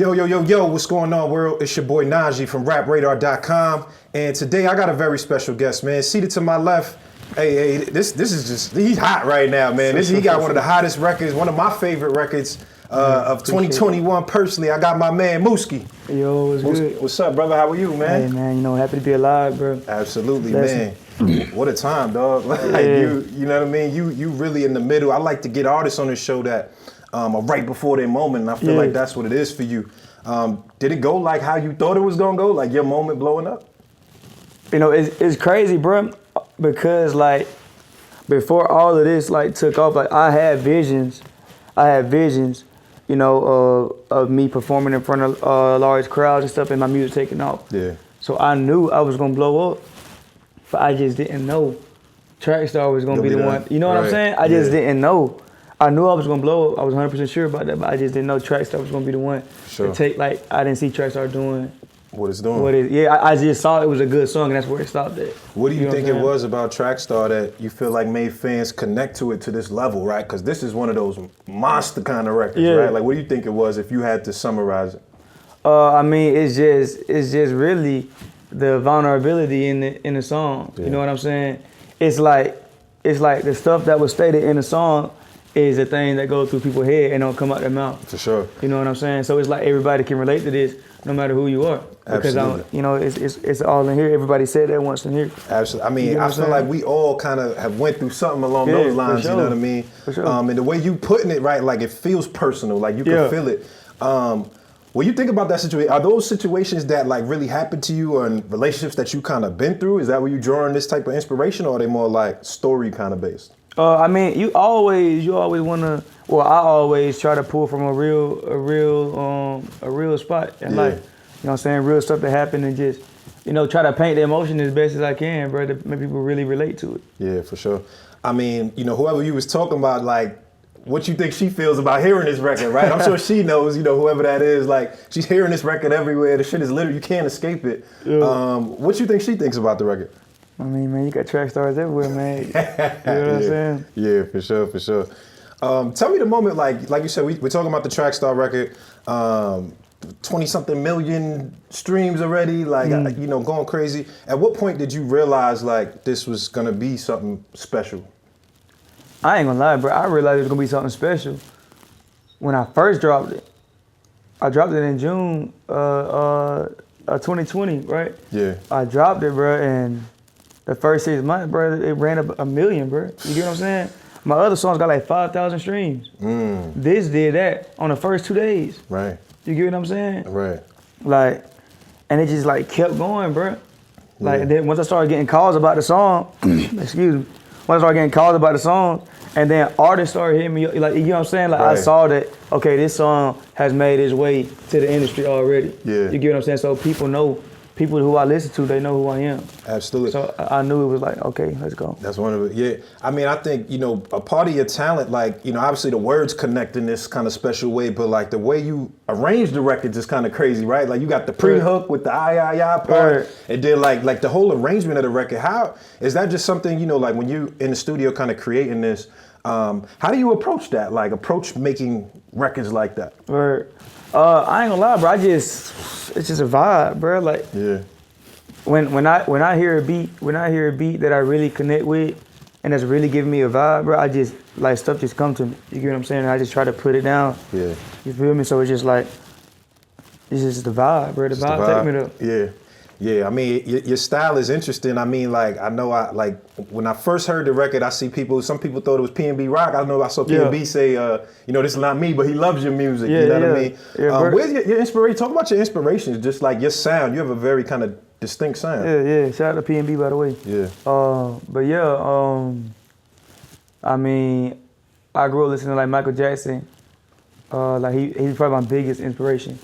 Yo, what's going on, world? It's your boy Naji from rapradar.com. And today I got a very special guest, man. Seated to my left, hey, this is just, he's hot right now, man. He got one of the hottest records, one of my favorite records of 2021. Personally, I got my man Mooski. Yo, what's good? What's up, brother? How are you, man? Hey, man, happy to be alive, bro. Absolutely, man. What a time, dog. Like, you know what I mean? You really in the middle. I like to get artists on this show that are right before their moment, and I feel like that's what it is for you. Did it go like how you thought it was gonna go? Like your moment blowing up? You know, it's crazy, bro, because like before all of this like took off, like I had visions, you know, of me performing in front of large crowds and stuff, and my music taking off. Yeah. So I knew I was gonna blow up, but I just didn't know Trackstar was gonna be the one. You know what I'm saying? I just didn't know. I knew I was gonna blow up. I was 100% sure about that, but I just didn't know Trackstar was gonna be the one. Sure. I didn't see Trackstar doing what it's doing. I just saw it was a good song, and that's where it stopped at. What do you think it was about Trackstar that you feel like made fans connect to it to this level, right? Because this is one of those monster kind of records, right? Like, what do you think it was if you had to summarize it? I mean, it's just really the vulnerability in the song. Yeah. You know what I'm saying? It's like the stuff that was stated in the song is a thing that goes through people's head and don't come out their mouth. For sure. You know what I'm saying? So it's like everybody can relate to this, no matter who you are. Because it's all in here. Everybody said that once in here. Absolutely. I mean, you know I feel like we all kind of have went through something along those lines. You know what I mean? For sure. And the way you putting it, right? Like it feels personal. Like you can feel it. When you think about that situation, are those situations that like really happened to you, or in relationships that you kind of been through? Is that where you drawing this type of inspiration, or are they more like story kind of based? I mean, you always wanna. Well, I always try to pull from a real spot in life. You know what I'm saying? Real stuff that happened, and just, you know, try to paint the emotion as best as I can, bro, to make people really relate to it. Yeah, for sure. I mean, you know, whoever you was talking about, like, what you think she feels about hearing this record, right? I'm sure she knows, you know, whoever that is, like, she's hearing this record everywhere. The shit is literally, you can't escape it. Yeah. What you think she thinks about the record? I mean, man, you got track stars everywhere, man. You know what I'm saying? Yeah, for sure. Tell me the moment, like you said, we're talking about the Trackstar record, 20-something million streams already, like, you know, going crazy. At what point did you realize, like, this was gonna be something special? I ain't gonna lie, bro. I realized it was gonna be something special when I first dropped it. I dropped it in June 2020, right? Yeah. I dropped it, bro, and the first 6 months, bro, it ran up 1 million, bro. You get what I'm saying? My other songs got like 5,000 streams. This did that on the first 2 days. Right. You get what I'm saying? Right. Like, and it just like kept going, bro. Like, and then once I started getting calls about the song, excuse me, once I started getting calls about the song, and then artists started hitting me, like, you know what I'm saying? Like, I saw that, okay, this song has made its way to the industry already. Yeah. You get what I'm saying? So people who I listen to, they know who I am. Absolutely. So I knew it was like, okay, let's go. That's one of it, yeah. I mean, I think, you know, a part of your talent, like, you know, obviously the words connect in this kind of special way, but like the way you arrange the records is kind of crazy, right? Like you got the pre-hook with the I part, and then like the whole arrangement of the record. How, is that just something, you know, like when you in the studio kind of creating this, how do you approach that? Like approach making records like that? I ain't gonna lie, bro. it's just a vibe, bro. Like, when I hear a beat that I really connect with, and that's really giving me a vibe, bro, I just like stuff just come to me. You get what I'm saying? And I just try to put it down. Yeah. You feel me? So it's just like, it's just the vibe, bro. The vibe take me to. Yeah. Yeah, I mean, your style is interesting. I mean, like, I know when I first heard the record, some people thought it was P&B rock. I saw P&B say, you know, this is not me, but he loves your music, you know what I mean? Yeah, where's your inspiration? Talk about your inspirations, just like your sound. You have a very kind of distinct sound. Yeah, shout out to P&B, by the way. Yeah. But yeah, I mean, I grew up listening to like Michael Jackson. Like he's probably my biggest inspiration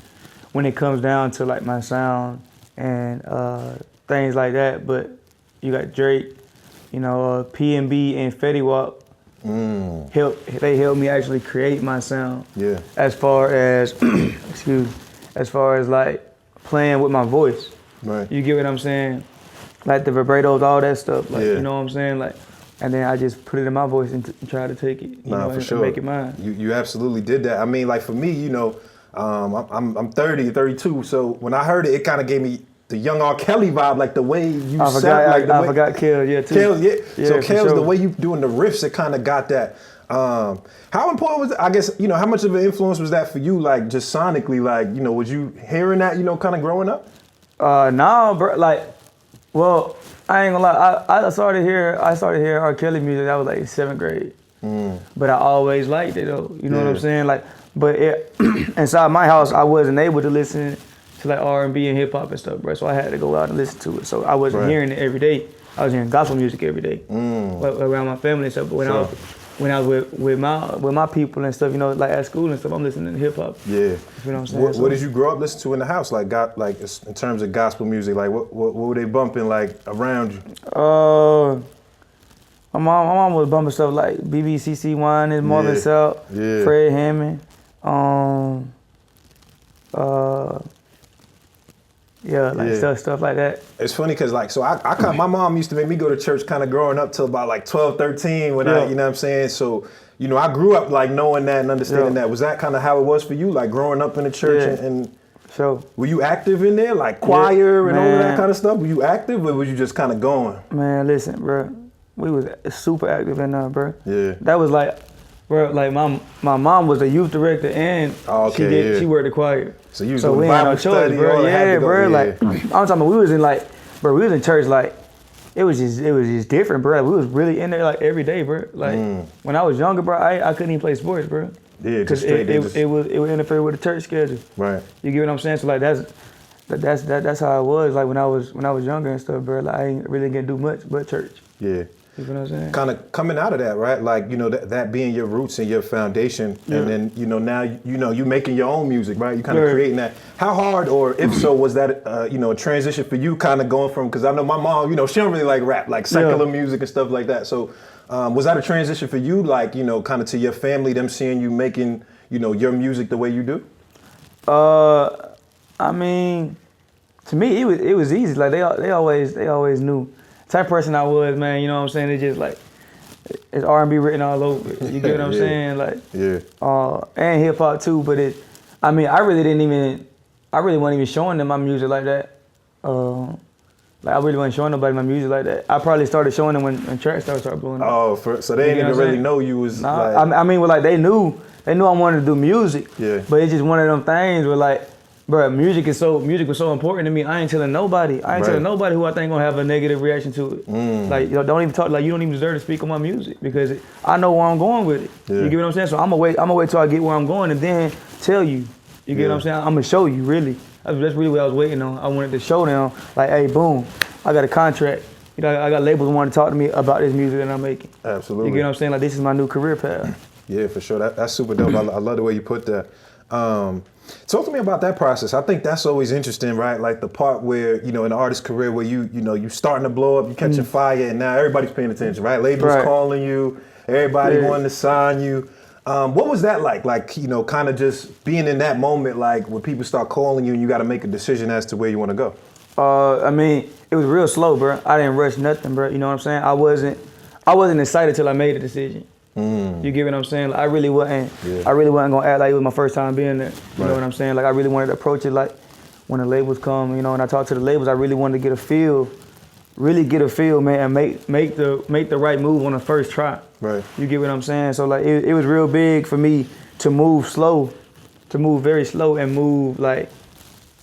when it comes down to like my sound and things like that. But you got Drake, you know, P&B and Fetty Wap. They helped me actually create my sound. Yeah. As far as as far as like playing with my voice. Right. You get what I'm saying? Like the vibratos, all that stuff. Like, you know what I'm saying? Like, and then I just put it in my voice and try to take it, you know, for and sure. make it mine. You absolutely did that. I mean, like for me, you know, I'm 30, 32. So when I heard it, it kind of gave me the young R. Kelly vibe, like the way you I sound. Like I forgot Kel, yeah, too. Kel, yeah. So Kel's sure. the way you doing the riffs, it kind of got that. How important was it? I guess, how much of an influence was that for you, like just sonically, like, was you hearing that, kind of growing up? No, bro, like, well, I ain't gonna lie, I started hearing R. Kelly music, that was like 7th grade. But I always liked it though, you know what I'm saying? Like, but inside my house, I wasn't able to listen to like R&B and hip hop and stuff, bro. So I had to go out and listen to it. So I wasn't hearing it every day. I was hearing gospel music every day around my family and stuff. But when I was with my people and stuff, like at school and stuff, I'm listening to hip hop. Yeah. You know what I'm saying? What did you grow up listening to in the house? Like in terms of gospel music, like what were they bumping like around you? My mom was bumping stuff like BBCC One and Marvin Sapp, Fred Hammond. Stuff like that. It's funny because my mom used to make me go to church kind of growing up till about like 12, 13 when I, you know what I'm saying? So, I grew up like knowing that and understanding that. Was that kind of how it was for you, like growing up in the church and Sure. Were you active in there, like choir and all of that kind of stuff? Were you active or was you just kind of going? Man, listen, bro. We was super active in there, bro. Yeah. That was like, bro, like my mom was a youth director and she worked the choir. So you was we had no choice, bro. Yeah, bro. Like I'm talking about, we was in church like it was just different, bro. We was really in there like every day, bro. Like when I was younger, bro, I couldn't even play sports, bro. Yeah, because it would interfere with the church schedule. Right. You get what I'm saying? So like that's how it was. Like when I was younger and stuff, bro. Like I ain't really gonna do much but church. Yeah. You know what I'm saying? Kind of coming out of that, right? Like, that being your roots and your foundation. Yeah. And then, now, you making your own music, right? You kind of creating that. How hard, or if so, was that, a transition for you kind of going from, because I know my mom, she don't really like rap, like secular music and stuff like that. So was that a transition for you, like, kind of to your family, them seeing you making, your music the way you do? I mean, to me, it was easy. Like they always knew. Type of person I was, man, you know what I'm saying? It's just like, it's R&B written all over it. You get what I'm saying? Like, and hip hop too, but I really wasn't even showing them my music like that. Like I really wasn't showing nobody my music like that. I probably started showing them when track stars started blowing up. Oh, so they didn't even really know you was like... I mean, well, like they knew I wanted to do music. Yeah. But it's just one of them things where like, bro, music was so important to me. I ain't telling nobody. Telling nobody who I think gonna have a negative reaction to it. Like, don't even talk. Like, you don't even deserve to speak on my music because I know where I'm going with it. Yeah. You get what I'm saying? So I'm gonna wait till I get where I'm going and then tell you. You get what I'm saying? I'm gonna show you. Really, that's really what I was waiting on. I wanted to show them, like, hey, boom, I got a contract. I got labels wanting to talk to me about this music that I'm making. Absolutely. You get what I'm saying? Like, this is my new career path. Yeah, for sure. That's super dope. I love the way you put that. Talk to me about that process. I think that's always interesting, right? Like the part where, in an artist's career where you starting to blow up, you catching fire, and now everybody's paying attention, right? Labels calling you, everybody wanting to sign you. What was that like? Like, kind of just being in that moment, like when people start calling you and you got to make a decision as to where you want to go. I mean, it was real slow, bro. I didn't rush nothing, bro. You know what I'm saying? I wasn't excited till I made a decision. You get what I'm saying? Like, I really wasn't gonna act like it was my first time being there. You know what I'm saying? Like I really wanted to approach it like when the labels come, and I talked to the labels, I really wanted to get a feel, man, and make the right move on the first try. Right. You get what I'm saying? So like it was real big for me to move very slow and move like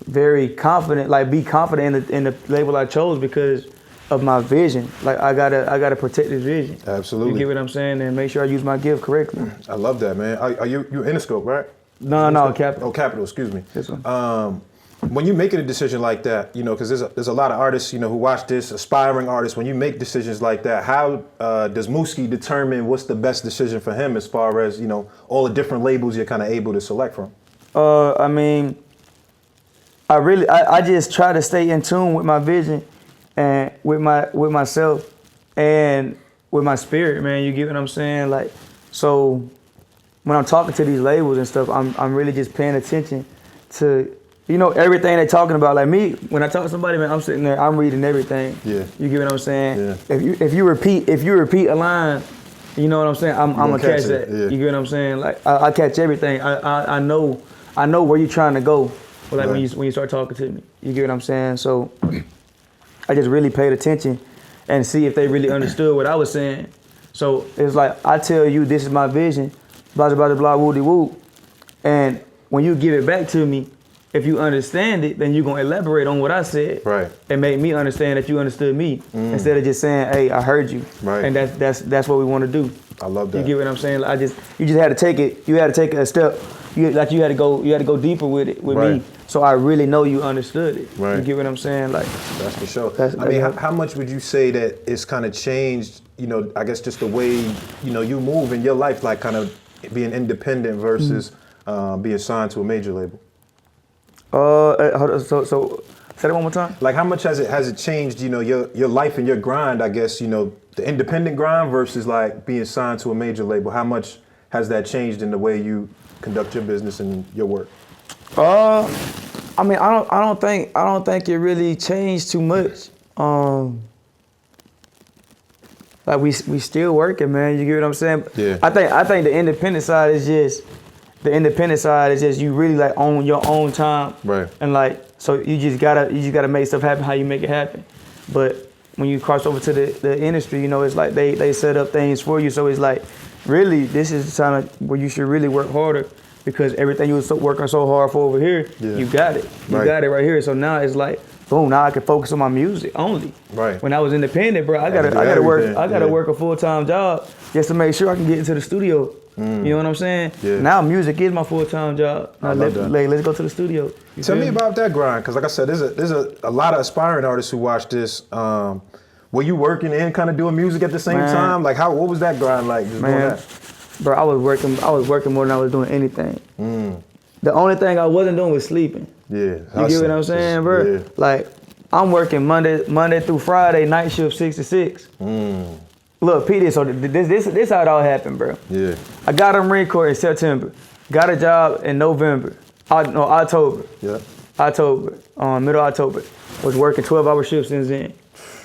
very confident, like be confident in the label I chose because of my vision. Like I gotta protect this vision. Absolutely. You get what I'm saying? And make sure I use my gift correctly. I love that, man. Are you Interscope, right? No, Capital. Oh, Capital, excuse me. This one. When you making a decision like that, because there's a lot of artists, who watch this, aspiring artists. When you make decisions like that, how does Mooski determine what's the best decision for him as far as, all the different labels you're kind of able to select from? I mean, I just try to stay in tune with my vision and with myself and with my spirit, man. You get what I'm saying? Like, so when I'm talking to these labels and stuff, I'm really just paying attention to, everything they're talking about. Like me, when I talk to somebody, man, I'm sitting there, I'm reading everything. Yeah. You get what I'm saying? Yeah. If you repeat a line, you know what I'm saying? I'm gonna catch that. Yeah. You get what I'm saying? Like I catch everything. I know I know where you're trying to go. But like Right. when you start talking to me, you get what I'm saying? So I just really paid attention and see if they really understood what I was saying. So it's like, I tell you, this is my vision, blah, blah, blah, blah, woody woo. And when you give it back to me, if you understand it, then you're gonna elaborate on what I said. Right. And make me understand that you understood me. Instead of just saying, hey, I heard you. Right. And that's what we wanna do. I love that. You get what I'm saying? Like you just had to take it. You had to take it a step. You had to go deeper with it with Right. me. So I really know you understood it. Right. You get what I'm saying? Like That's for sure. That's- I mean, yeah. how much would you say that it's kind of changed, you know, I guess just the way, you know, you move in your life, like kind of being independent versus being signed to a major label? hold on, so say that one more time. Like how much has it changed, you know, your life and your grind, I guess, you know, the independent grind versus like being signed to a major label? How much has that changed in the way you conduct your business and your work? I mean, I don't think it really changed too much. Like we still working, man. You get what I'm saying? Yeah. I think the independent side is just you really like own your own time. Right. And like so you just gotta make stuff happen how you make it happen. But when you cross over to the industry, you know, it's like they set up things for you. So it's like really this is the time where you should really work harder. Because everything you was working so hard for over here, you got it. You got it right here. So now it's like, boom, now I can focus on my music only. Right. When I was independent, bro, I gotta work a full-time job just to make sure I can get into the studio. You know what I'm saying? Yeah. Now music is my full-time job. Now let's go to the studio. Tell me about that grind, because like I said, there's a lot of aspiring artists who watch this. Were you working and kind of doing music at the same time? Like what was that grind like? Just doing that? Bro, I was working more than I was doing anything. The only thing I wasn't doing was sleeping. Yeah. You get what I'm saying, bro? Yeah. Like, I'm working Monday through Friday, night shift 6 to 6. Look, Pete, so this how it all happened, bro. Yeah. I got a Marine Corps in September. Got a job in November. October. Yeah. Middle October. Was working 12-hour shifts since then.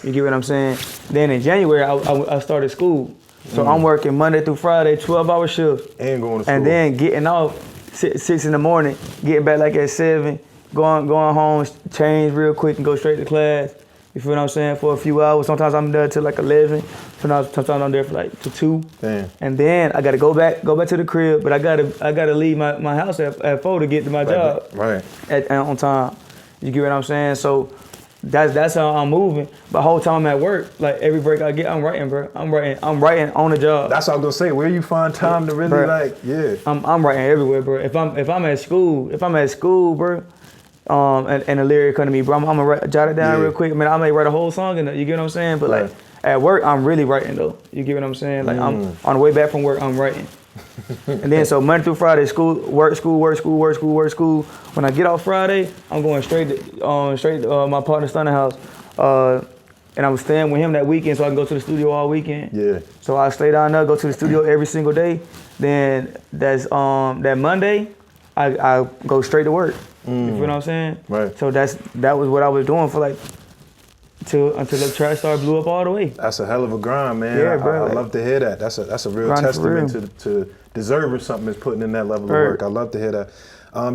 You get what I'm saying? Then in January, I started school. So I'm working Monday through Friday, 12-hour shifts. And going to school. And then getting off 6 in the morning, getting back like at 7, going home, change real quick and go straight to class. You feel what I'm saying? For a few hours. Sometimes I'm there till like 11. Sometimes I'm there for like to 2. Damn. And then I gotta go back to the crib, but I gotta leave my house at 4 to get to my job. Right. On time. You get what I'm saying? So that's how I'm moving. But the whole time I'm at work, like every break I get, I'm writing, bro. I'm writing on the job. That's what I was gonna say. Where you find time to really I'm writing everywhere, bro. If I'm at school, bro, and the lyric come to me, bro, I'm gonna jot it down real quick. I mean, I may write a whole song in it, you get what I'm saying? But like at work, I'm really writing though. You get what I'm saying? Like I'm on the way back from work, I'm writing. And then so Monday through Friday, school. When I get off Friday, I'm going straight to my partner Stunner house. And I'm staying with him that weekend so I can go to the studio all weekend. Yeah. So I stay down there, go to the studio every single day. Then that's that Monday, I go straight to work. You feel what I'm saying? Right. So that was what I was doing for like until the track star blew up all the way. That's a hell of a grind, man. Yeah, bro. I love to hear that. That's a real Grind for testament to deserving something is putting in that level of work. I love to hear that.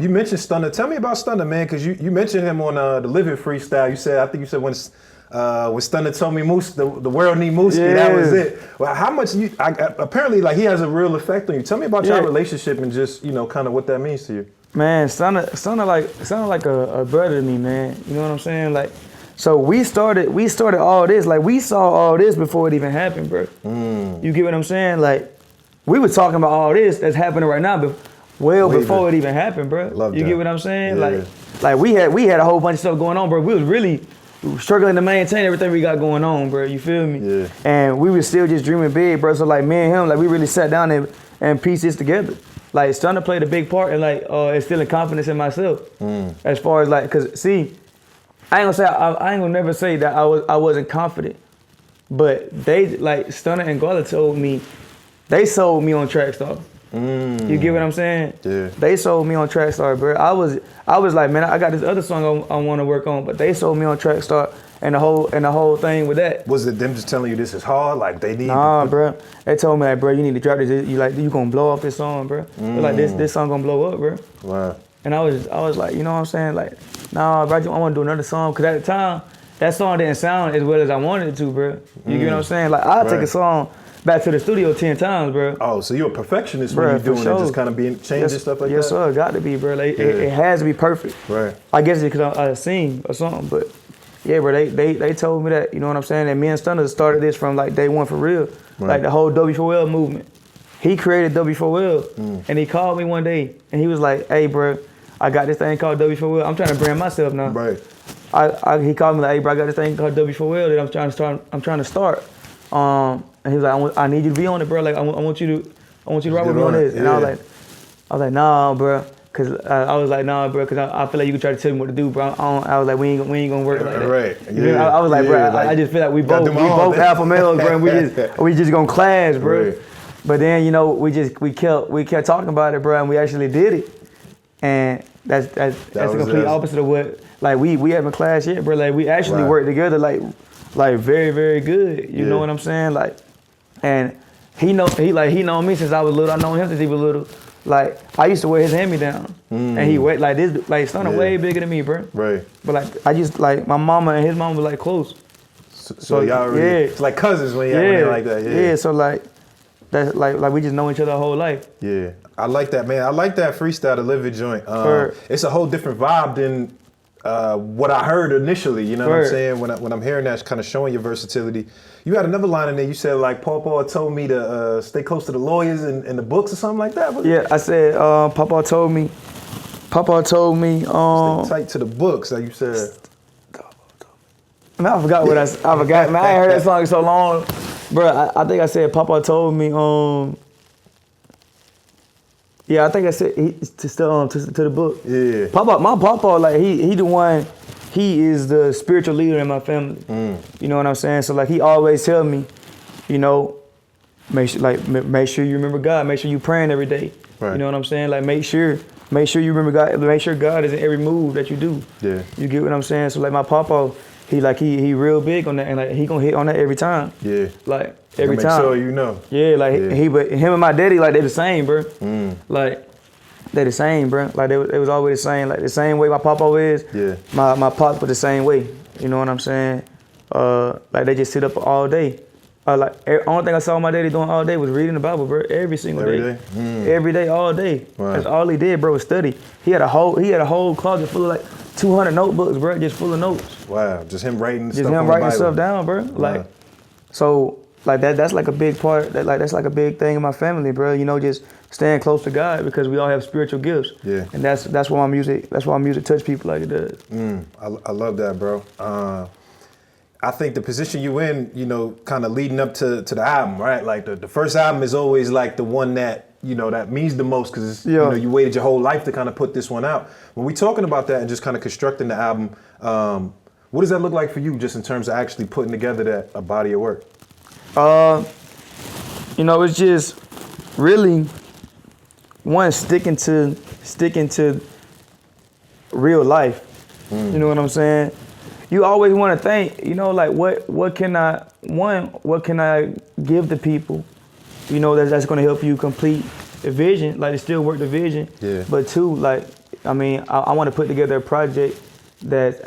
You mentioned Stunner. Tell me about Stunner, man, because you mentioned him on the Living Freestyle. I think you said when Stunner told me the world need Mooski, that was it. Well, how much apparently like he has a real effect on you. Tell me about your relationship and just kind of what that means to you. Man, Stunner like a brother to me, man. You know what I'm saying? Like, so we started all this. Like we saw all this before it even happened, bro. You get what I'm saying? Like we were talking about all this that's happening right now, before it even happened, bro. You get what I'm saying? Yeah. Like we had a whole bunch of stuff going on, bro. We was really struggling to maintain everything we got going on, bro. You feel me? Yeah. And we was still just dreaming big, bro. So like me and him, like we really sat down and pieced this together. Like Stunner played a big part in like instilling confidence in myself. As far as like, cause see, I ain't gonna never say that I wasn't confident, but they like Stunner and Gala told me, they sold me on Trackstar. You get what I'm saying? Yeah. They sold me on Trackstar, bro. I was like, man, I got this other song I want to work on, but they sold me on Trackstar and the whole thing with that. Was it them just telling you this is hard? Like they need? Nah, bro. They told me like, bro, you need to drop this. You gonna blow off this song, bro. Like this song gonna blow up, bro. Wow. And I was like, you know what I'm saying? Like, nah, bro, I want to do another song. Because at the time, that song didn't sound as well as I wanted it to, bro. You get what I'm saying? Like, I'll take a song back to the studio 10 times, bro. Oh, so you're a perfectionist when you're doing it, just kind of being changing stuff like that? Yes, sir. Got to be, bro. Like, it has to be perfect. Right. I guess it's because I sing or something, but yeah, bro, they told me that, you know what I'm saying? And me and Stunner started this from like day one for real. Right. Like the whole W4L movement. He created W4L, and he called me one day, and he was like, hey, bro, I got this thing called W4L. I'm trying to brand myself now. Right. He called me like, hey, bro, I got this thing called W4L that I'm trying to start. And he was like, I need you to be on it, bro. Like, I want you to rock with me on this. And I was like, nah, bro. Cause I was like, nah, bro, cause I feel like you can try to tell me what to do, bro. I was like, we ain't gonna work like that. Right. Yeah. I was like, bro, I just feel like we both alpha males, bro. And we just gonna clash, bro. Right. But then, you know, we kept talking about it, bro, and we actually did it. And that's the complete opposite of what, like, we haven't clashed yet, bro. Like, we actually worked together, like very, very good. You know what I'm saying? Like, and he know me since I was little. I know him since he was little. Like, I used to wear his hand-me-down, and he weighed like this, like, Stunner way bigger than me, bro. Right. But like, I just like my mama and his mama were like close. So y'all really, it's like cousins when y'all like that. Yeah. So like, that's like we just know each other our whole life. Yeah, I like that, man. I like that freestyle delivery joint. It's a whole different vibe than what I heard initially. You know what I'm saying? When I'm hearing that, it's kind of showing your versatility. You had another line in there. You said like Pawpaw told me to stay close to the lawyers and the books or something like that. Yeah, I said Pawpaw told me. Stay tight to the books, like you said. Man, I forgot what I forgot. Man, I ain't heard that song in so long, bro. I think I said Pawpaw told me. Yeah, I think I said to the book. Yeah. My Pawpaw, like he the one. He is the spiritual leader in my family. You know what I'm saying? So like he always tell me, you know, make sure you remember God. Make sure you praying every day. Right. You know what I'm saying? Like make sure you remember God. Make sure God is in every move that you do. Yeah. You get what I'm saying? So like my Papa, he real big on that, and like he gonna hit on that every time. Yeah. Like every time. Make sure you know. Yeah. Like him and my daddy, like they the same, bro. Like. They the same, bro. Like they was always the same. Like the same way my papa is. Yeah. My pop was the same way. You know what I'm saying? Like they just sit up all day. Like only thing I saw my daddy doing all day was reading the Bible, bro. Every single day. Every day, all day. Wow. That's all he did, bro. Was study. He had a whole closet full of like 200 notebooks, bro. Just full of notes. Wow. Just him writing. Just him writing stuff down, bro. Like so. Like that's like a big part. That's like a big thing in my family, bro. You know, just staying close to God because we all have spiritual gifts. Yeah. And that's why my music touch people like it does. I love that, bro. I think the position you in, you know, kind of leading up to the album, right? Like the first album is always like the one that, you know, that means the most because you know you waited your whole life to kind of put this one out. When we talking about that and just kind of constructing the album, what does that look like for you, just in terms of actually putting together a body of work? You know, it's just really one sticking to real life. You know what I'm saying? You always want to think, you know, like what can I give to people, you know, that's going to help you complete the vision, like to still work the vision. Yeah. But two, like, I mean, I want to put together a project that's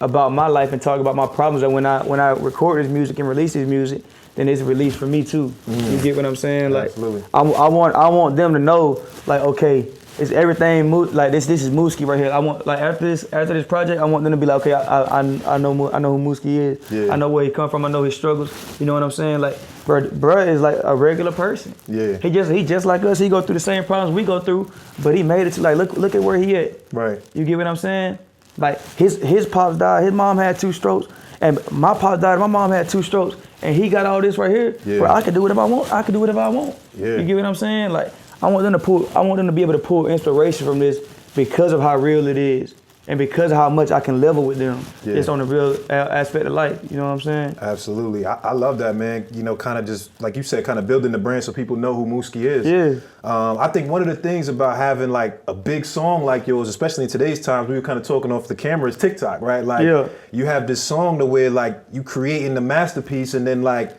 about my life and talk about my problems. That when I record this music and release this music, then it's released for me too. You get what I'm saying? Like, absolutely. I want them to know, like, okay, it's everything. Like this is Mooski right here. I want, like, after this project, I want them to be like, okay, I know who Mooski is. Yeah. I know where he come from. I know his struggles. You know what I'm saying? Like, bruh is like a regular person. Yeah. He just like us. He go through the same problems we go through, but he made it to, like, look at where he at. Right. You get what I'm saying? Like his pops died. His mom had 2 strokes, and my pops died. My mom had 2 strokes. And he got all this right here. Yeah. Where I can do whatever I want. I can do whatever I want. Yeah. You get what I'm saying? Like I want them to be able to pull inspiration from this because of how real it is. And because of how much I can level with them, it's on the real aspect of life. You know what I'm saying? Absolutely. I love that, man. You know, kind of just, like you said, kind of building the brand so people know who Mooski is. Yeah. I think one of the things about having like a big song like yours, especially in today's times, we were kind of talking off the camera, is Tik Tok, right? Like you have this song to where like you creating the masterpiece and then like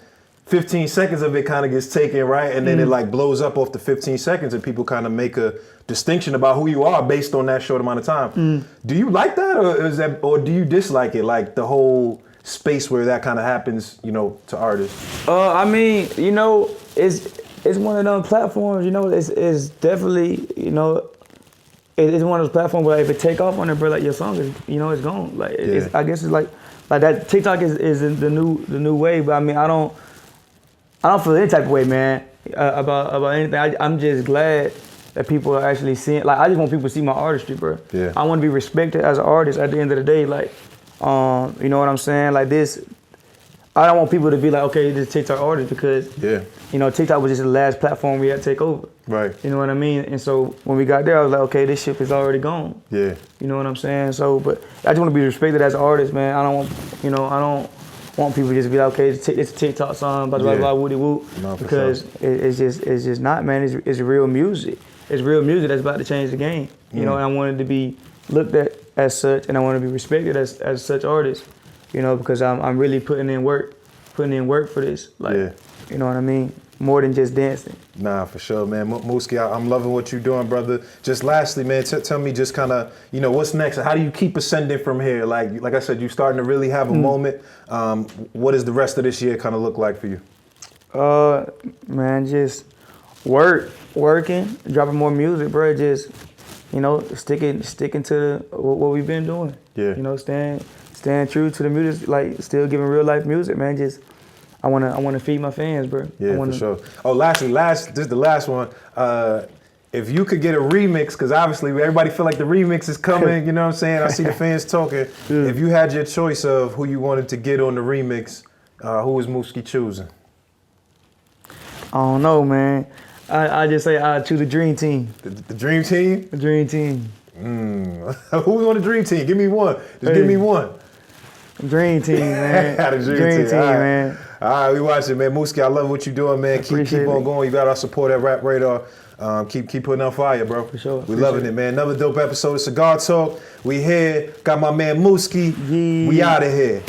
15 seconds of it kind of gets taken, right? And then it like blows up off the 15 seconds and people kind of make a distinction about who you are based on that short amount of time. Do you like that or do you dislike it? Like the whole space where that kind of happens, you know, to artists? I mean, you know, it's one of those platforms, you know, it's definitely, you know, it's one of those platforms where if it take off on it, bro, like your song is, you know, it's gone. Like, I guess it's like that TikTok is the new way, but I mean, I don't feel any type of way, man, about anything. I'm just glad that people are actually seeing, like, I just want people to see my artistry, bro. Yeah. I want to be respected as an artist at the end of the day, like, you know what I'm saying? Like this, I don't want people to be like, okay, this is TikTok artist because, you know, TikTok was just the last platform we had to take over. Right. You know what I mean? And so when we got there, I was like, okay, this ship is already gone. Yeah. You know what I'm saying? So, but I just want to be respected as an artist, man. I don't want people to just be like, okay, it's a TikTok song, blah, blah, blah, woody whoop. No, because it's just not, man. It's real music. It's real music that's about to change the game. You know, and I wanted to be looked at as such, and I want to be respected as such artist. You know, because I'm really putting in work for this. Like, you know what I mean? More than just dancing. Nah, for sure, man. Mooski, I'm loving what you're doing, brother. Just lastly, man, tell me just kind of, you know, what's next? How do you keep ascending from here? Like I said, you're starting to really have a moment. What does the rest of this year kind of look like for you? Man, just working, dropping more music, bro. Just, you know, sticking to what we've been doing. Yeah. You know, staying true to the music, like still giving real life music, man. Just I wanna feed my fans, bro. Yeah, for sure. Oh, this is the last one. If you could get a remix, because obviously everybody feel like the remix is coming, you know what I'm saying? I see the fans talking. Yeah. If you had your choice of who you wanted to get on the remix, who was Mooski choosing? I don't know, man. I just say I choose the Dream Team. The Dream Team? The Dream Team. Who's on the Dream Team? Give me one. Give me one. Dream Team, man. The Dream Team, man. All right, we watching, man. Mooski, I love what you're doing, man. Keep on going. You got our support at Rap Radar. Keep putting out fire, bro. For sure. We loving it, man. Another dope episode of Cigar Talk. We here. Got my man Mooski. Yeah. We out of here.